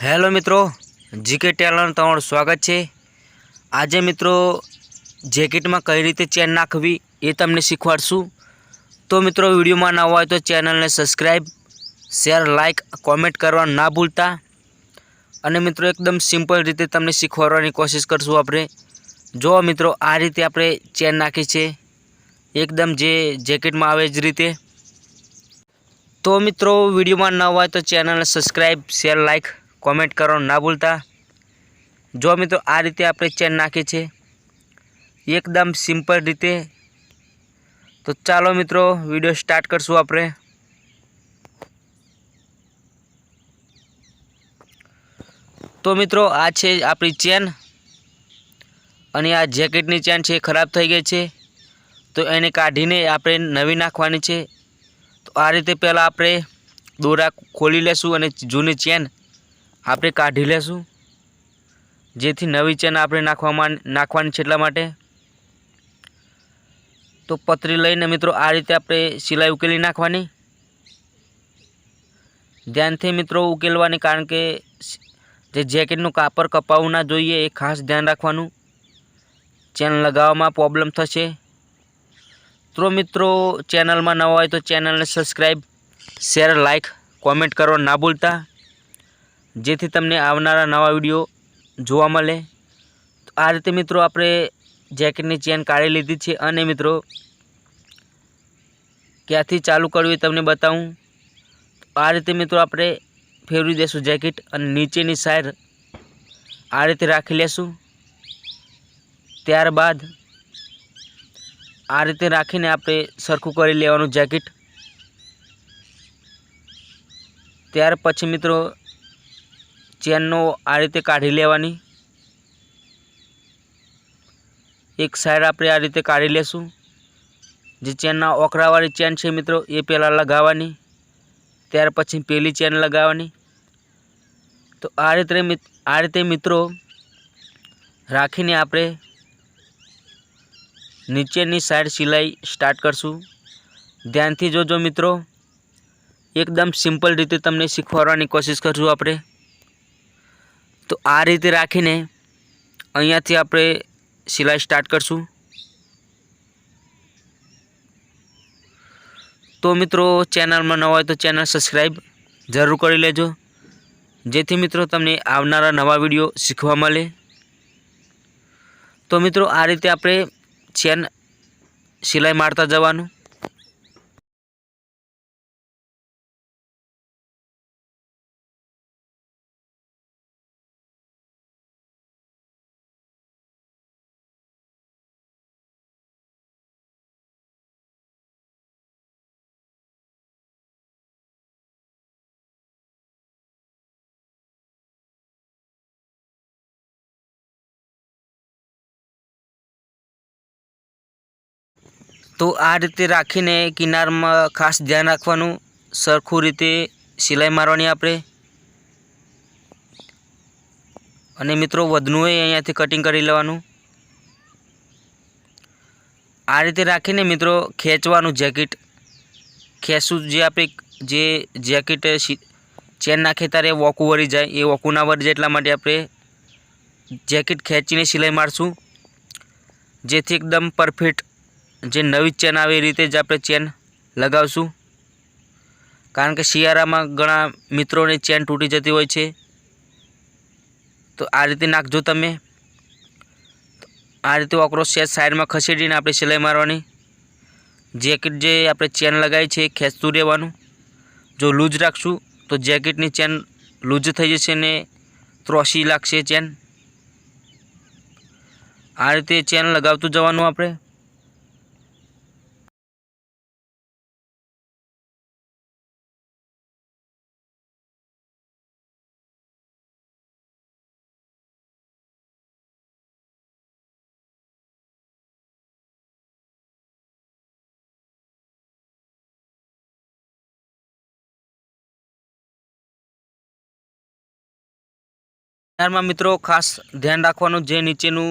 Hello मित्रों, GK Taylor तमारुं स्वागत है। आज मित्रों जेकेट में कई रीते चेन नाखवी ए तमने शीखवाडशुं। तो मित्रों वीडियो में नवा होय तो चेनल ने सब्सक्राइब, शेर, लाइक, कॉमेंट करवा ना भूलता। अने मित्रों एकदम सिंपल रीते तमने शीखवाडवानी कोशिश करशुं आपणे। जो मित्रों आ रीते आपणे चेन नाखी छे एकदम जे जेकेट में आवे ज रीते। तो मित्रों वीडियो में नवा होय तो चेनल ने सब्सक्राइब, शेर, लाइक, कॉमेंट करवा ना भूलता। जो मित्रों आ रीते आपणे चेन नाखी छे एकदम सिंपल रीते। तो चालो मित्रों वीडियो स्टार्ट करशुं आपणे। तो मित्रों आ छे आपणी चेन अने आ जेकेटनी चेन छे खराब थई गई छे तो एने काढीने आपणे नवी नाखवानी छे। तो आ रीते पहला आपणे दोरा खोली लेशुं अने जूनी चेन आपणे काढी लेशुं, जेथी नवी चेन आपणे नाखवानी छे એટલા માટે। तो पतरी लईने मित्रों आ रीते आपणे सिलाई उकेली नाखवानी। ध्यानथी मित्रों उकेलवानी, कारण के जे जेकेटनुं कापड़ कपावुं ना जोईए ए खास ध्यान राखवानुं। चेन लगाववामां प्रॉब्लम थशे। तो मित्रों चेनल में नवा होय तो चेनल ने सब्सक्राइब, शेर, लाइक, कॉमेंट करवा ना भूलता, जेथी तमने आवनारा नवा विडियो जोवा मळे। तो आ रीते मित्रों आपणे जेकेटनी चेन काढी लीधी छे अने मित्रों क्यांथी चालू करवी तमने बतावुं। तो आ रीते मित्रों आपणे फेरवी देशुं जेकेट अने नीचेनी साइड आ रीते राखी लेशुं। त्यारबाद आ रीते राखीने आपणे सरखुं करी लेवानुं जेकेट। त्यार पछी मित्रों चेननो आ रीते काढी लेवानी। एक साइड आपणे आ रीते काढी लेशुं। जे चेनना ओकरावाળી चेन छे मित्रों ए पहेला लगाववानी, त्यार पछी पेली चेन लगाववानी। तो आ रीते मित्रों राखीने आपणे नीचेनी साइड सिलाई स्टार्ट करशुं। ध्यानथी जोजो मित्रों, एकदम सिंपल रीते तमने शीखवाडवानी कोशिश करशुं आपणे। तो आ रीते राखीने अहींयाथी आपणे सिलाई स्टार्ट करशुं। तो मित्रों चेनल में नवा होय तो चेनल सब्सक्राइब जरूर करी लेजो, जेथी मित्रों तमने आवनारा नवा विडियो शीखवा मळे। तो मित्रों आ रीते आपणे चेन सिलाई मारता जवानुं। तो आ रीते राखीने किनार में खास ध्यान राखवानुं, सरखुं रीते सिलाई मारवानी आपणे। अने मित्रों वधनुं ए अहींयाथी कटिंग करी लेवानुं। आ रीते राखीने मित्रों खेंचवानुं जेकेट। खेंचुं जे आपणे जे जेकेट चेन नाखे त्यारे वोकું वળી जाए, ए वोकું ना वળી जाए એટલા માટે આપણે जेकेट खेंचीने सिलाई मारशुं, जेथी एकदम परफेक्ट जे नवी चेन आवे ए रीते ज आपणे चेन लगावशुं। कारण के शियाळामां घणा मित्रोने चेन तूटी जती होय छे। तो आ रीते नाखजो तमे। आ रीते ओकरो सेट साइड में खसेડીने आपणे सिलाई मारवानी। जेकेट जे आपणे चेन लगाई छे खेंचतुं रहेवानुं। जो लूज राखशुं तो जेकेटनी चेन लूज थई जशे ने त्रोसी लागशे चेन। आ रीते चेन लगावतुं जवानुं आपणे। त्यारमां मित्रों खास ध्यान राखवानुं, जे नीचेनुं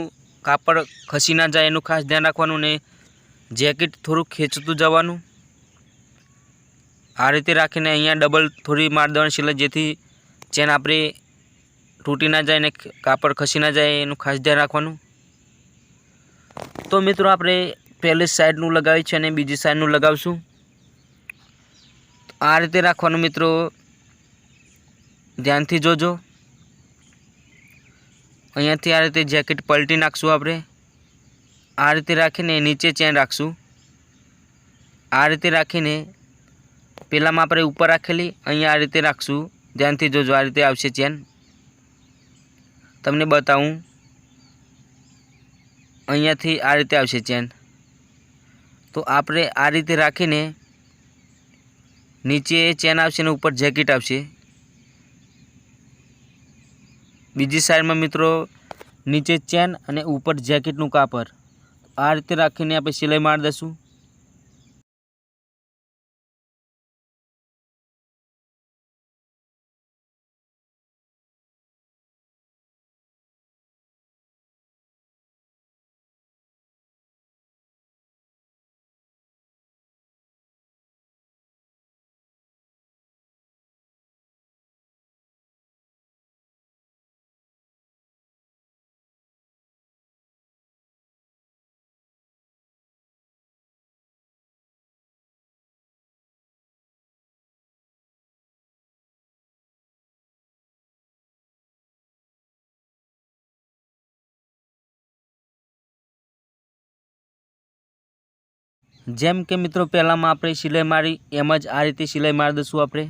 कापड़ खसी ना जाए एनुं खास ध्यान राखवानुं ने जेकेट थोड़ुं खेंचतुं जवानुं। आ रीते राखीने अहींया डबल थोड़ी मार देवानी सिलाई, जेथी चेन आपणी તૂટી ના જાય ને કાપડ ખસી ના જાય એનું ખાસ ધ્યાન રાખવાનું। તો મિત્રો આપણે પહેલી સાઈડનું લગાવી છે અને બીજી સાઈડનું લગાવશું। આ રીતે રાખવાનું મિત્રો, ધ્યાનથી જોજો। અહીંયાથી આ રીતે જેકેટ પલટી નાખશું આપણે। આ રીતે રાખીને નીચે ચેન રાખશું। આ રીતે રાખીને પહેલામાં આપણે ઉપર રાખેલી અહીંયા આ રીતે રાખશું। ધ્યાનથી જોજો, આ રીતે આવશે ચેન। તમને બતાવું, અહીંયાથી આ રીતે આવશે ચેન। તો આપણે આ રીતે રાખીને નીચે ચેન આવશે ને ઉપર જેકેટ આવશે। બીજી સાઈડમાં મિત્રો નીચે ચેન અને ઉપર જેકેટનું કાપડ આ રીતે રાખીને આપણે સિલાઈ મારી દઈશું। જેમ કે મિત્રો પહેલામાં આપણે સિલાઈ મારી એમ જ આ રીતે સિલાઈ મારી દઈશું આપણે।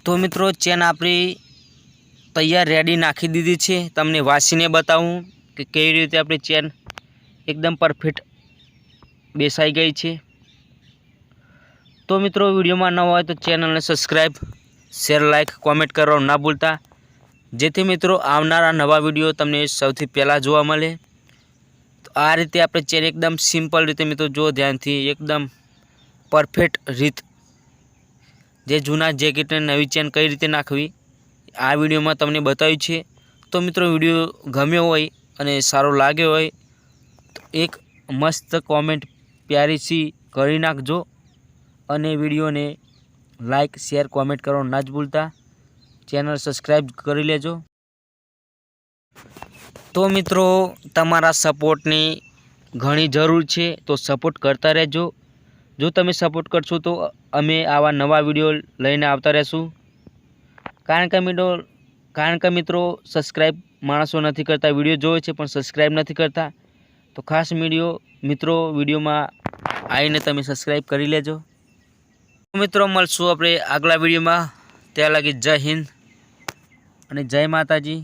તો મિત્રો ચેન આપણી તૈયાર રેડી નાખી દીધી છે। તમને વાસીને બતાવું કે કેવી રીતે આપણી ચેન એકદમ પરફેક્ટ બેસાઈ ગઈ છે। તો મિત્રો વિડીયોમાં ન હોય તો ચેનલને સબસ્ક્રાઈબ, શેર, લાઈક, કોમેન્ટ કરવાનું ના ભૂલતા, જેથી મિત્રો આવનારા નવા વિડીયો તમને સૌથી પહેલાં જોવા મળે। તો આ રીતે આપણે ચેન એકદમ સિમ્પલ રીતે મિત્રો જો ધ્યાનથી એકદમ પરફેક્ટ રીત, જે જૂના જેકેટને નવી ચેન કઈ રીતે નાખવી આ વિડીયોમાં તમને બતાવ્યું છે। તો મિત્રો વિડીયો ગમ્યો હોય અને સારો લાગ્યો હોય તો એક મસ્ત કોમેન્ટ પ્યારી સી કરી નાખજો અને વિડીયોને લાઈક, શેર, કોમેન્ટ કરવાનું ના જ ભૂલતા। ચેનલ સબસ્ક્રાઈબ કરી લેજો। તો મિત્રો તમારા સપોર્ટની ઘણી જરૂર છે, તો સપોર્ટ કરતા રહેજો। જો તમે સપોર્ટ કરશો તો અમે આવા નવા વિડીયો લઈને આવતા રહેશું। કારણ કે મિત્રો સબસ્ક્રાઈબ માણસો નથી કરતા, વિડીયો જોવે છે પણ સબસ્ક્રાઈબ નથી કરતા। તો ખાસ મિત્રો વિડીયોમાં આવીને તમે સબસ્ક્રાઈબ કરી લેજો। મિત્રો મળશું આપણે આગલા વિડીયોમાં। ત્યાં લગી જય હિન્દ અને જય માતાજી।